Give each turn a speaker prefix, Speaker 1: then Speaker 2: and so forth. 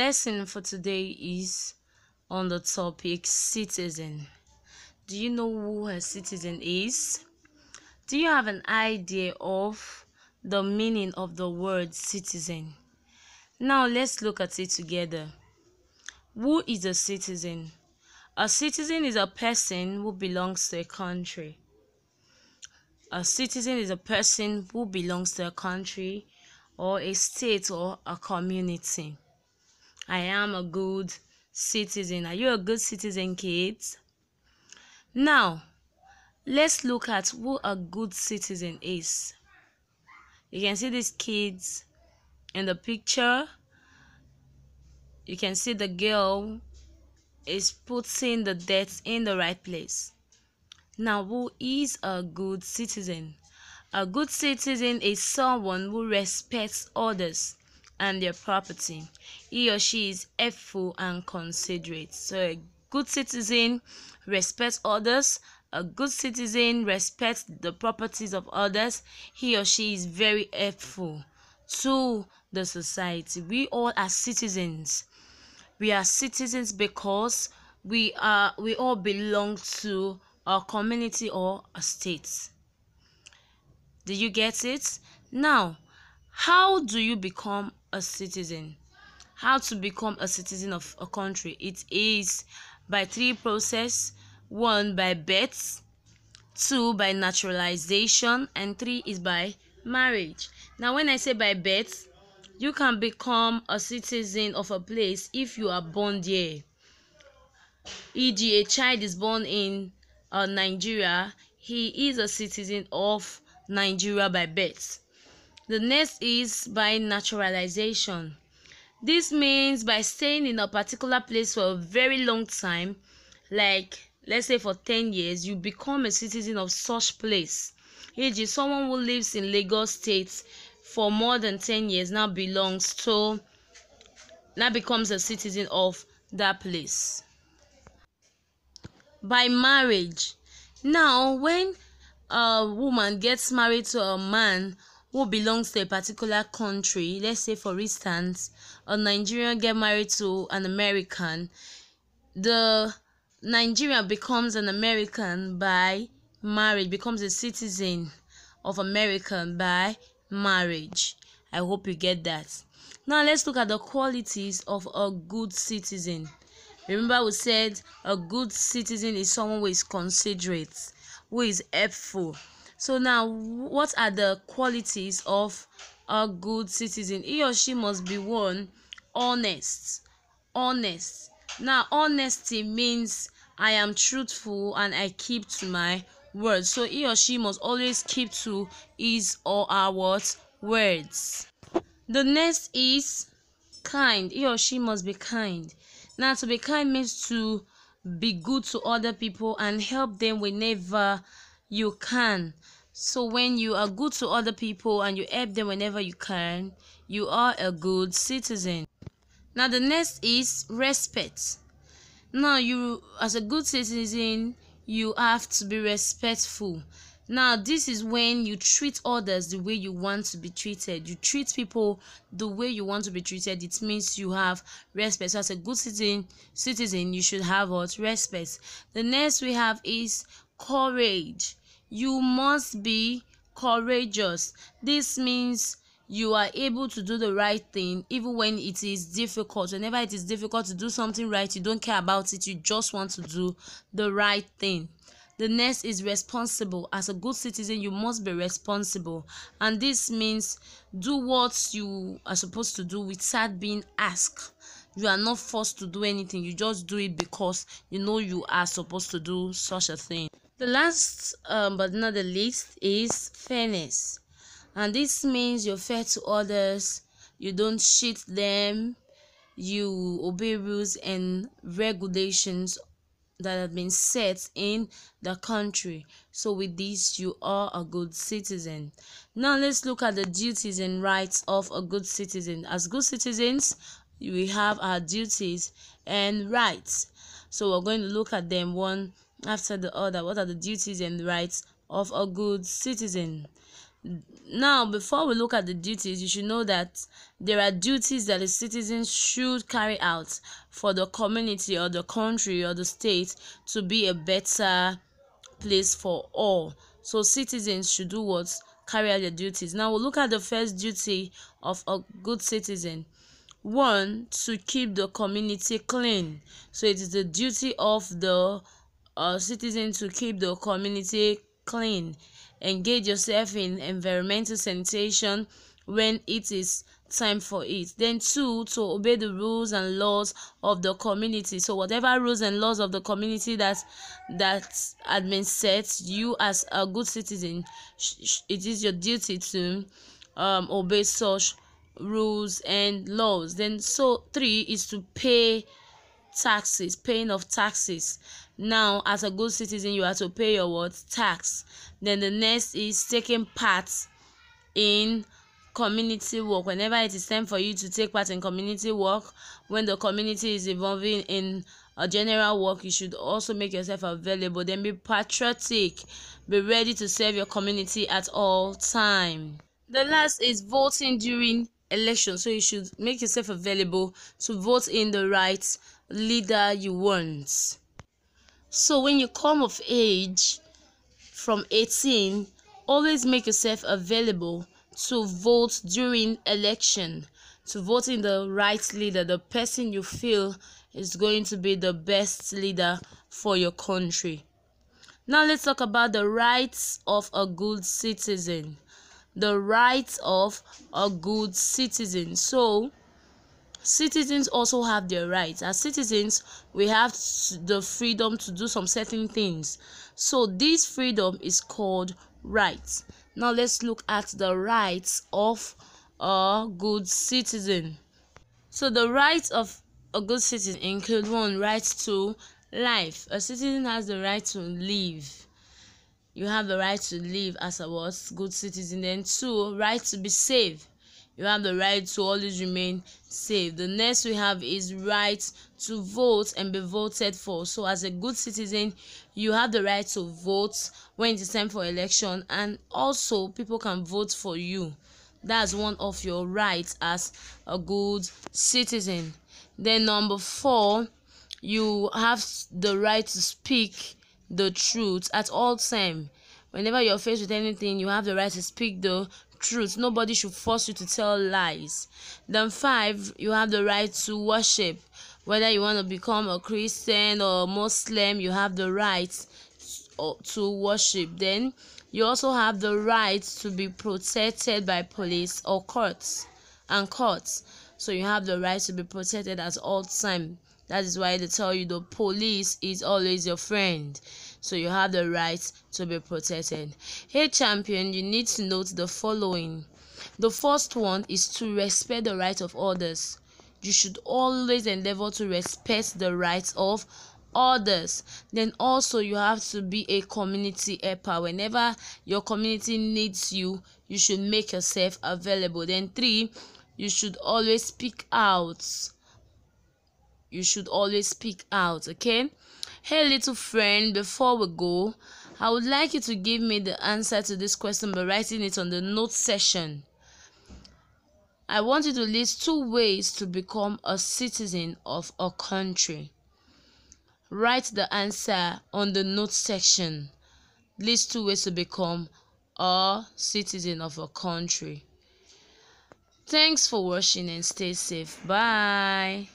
Speaker 1: lesson for today is on the topic citizen. Do you know who a citizen is? Do you have an idea of the meaning of the word citizen? Now let's look at it together. Who is a citizen? A citizen is a person who belongs to a country. A citizen is a person who belongs to a country or a state or a community. I am a good citizen. Are you a good citizen, kids? Now, let's look at who a good citizen is. You can see these kids in the picture. You can see the girl is putting the debt in the right place. Now, who is a good citizen? A good citizen is someone who respects others and their property. He or she is helpful and considerate. So a good citizen respects others. A good citizen respects the properties of others. He or she is very helpful to the society. We all are citizens. We are citizens because we all belong to a community or a state. Do you get it? Now, how do you become a citizen? How to become a citizen of a country? It is by three processes. 1, by birth. 2, by naturalization. And 3 is by marriage. Now, when I say by birth, you can become a citizen of a place if you are born there. E.g., a child is born in Nigeria, he is a citizen of Nigeria by birth. The next is by naturalization. This means by staying in a particular place for a very long time, like let's say for 10 years, you become a citizen of such place. E.g., someone who lives in Lagos State for more than 10 years now becomes a citizen of that place. By marriage. Now, when a woman gets married to a man who belongs to a particular country, let's say for instance a Nigerian get married to an American, the Nigerian becomes an American by marriage, becomes a citizen of America by marriage. I hope you get that. Now let's look at the qualities of a good citizen. Remember, we said a good citizen is someone who is considerate, who is helpful. So now, what are the qualities of a good citizen? He or she must be one, honest. Honest. Now, honesty means I am truthful and I keep to my word. So he or she must always keep to his or her words. The next is kind. He or she must be kind. Now, to be kind means to be good to other people and help them whenever you can. So when you are good to other people and you help them whenever you can, you are a good citizen. Now, the next is respect. Now, you as a good citizen, you have to be respectful. Now, this is when you treat others the way you want to be treated. You treat people the way you want to be treated. It means you have respect. So as a good citizen, you should have what? Respect. The next we have is courage. You must be courageous. This means you are able to do the right thing even when it is difficult. Whenever it is difficult to do something right, you don't care about it. You just want to do the right thing. The next is responsible. As a good citizen, you must be responsible. And this means do what you are supposed to do without being asked. You are not forced to do anything. You just do it because you know you are supposed to do such a thing. The last but not the least is fairness. And this means you're fair to others. You don't cheat them. You obey rules and regulations that have been set in the country. So with this, you are a good citizen. Now let's look at the duties and rights of a good citizen. As good citizens, we have our duties and rights. So we're going to look at them one after the other. What are the duties and rights of a good citizen? Now, before we look at the duties, you should know that there are duties that the citizens should carry out for the community or the country or the state to be a better place for all. So citizens should do what? Carry out their duties. Now we'll look at the first duty of a good citizen. One, to keep the community clean. So it is the duty of the citizen to keep the community clean. Engage yourself in environmental sanitation when it is time for it. Then two, to obey the rules and laws of the community. So whatever rules and laws of the community that had been set, you as a good citizen, it is your duty to obey such rules and laws. Then so three is to pay taxes, paying of taxes. Now as a good citizen, you have to pay your what? Tax. Then the next is taking part in community work. Whenever it is time for you to take part in community work, when the community is involving in a general work, you should also make yourself available. Then be patriotic, be ready to serve your community at all time. The last is voting during election. So you should make yourself available to vote in the right leader you want. So when you come of age from 18, always make yourself available to vote during election, to vote in the right leader, the person you feel is going to be the best leader for your country. Now let's talk about the rights of a good citizen. The rights of a good citizen. So citizens also have their rights. As citizens, we have the freedom to do some certain things. So this freedom is called rights. Now let's look at the rights of a good citizen. So the rights of a good citizen include one, right to life. A citizen has the right to live. You have the right to live as a good citizen. Then two, right to be safe. You have the right to always remain safe. The next we have is right to vote and be voted for. So as a good citizen, you have the right to vote when it is time for election, and also people can vote for you. That's one of your rights as a good citizen. Then number four, you have the right to speak the truth at all time. Whenever you're faced with anything, you have the right to speak the truth. Nobody should force you to tell lies. Then five, you have the right to worship. Whether you want to become a Christian or a Muslim, you have the right to worship. Then you also have the right to be protected by police or courts. So you have the right to be protected at all time. That is why they tell you the police is always your friend. So you have the right to be protected. Hey champion, you need to note the following. The first one is to respect the rights of others. You should always endeavor to respect the rights of others. Then also you have to be a community helper. Whenever your community needs you, you should make yourself available. Then three, you should always speak out. Okay? Hey little friend, before we go, I would like you to give me the answer to this question by writing it on the note section. I want you to list 2 ways to become a citizen of a country. Write the answer on the note section. List 2 ways to become a citizen of a country. Thanks for watching and stay safe. Bye.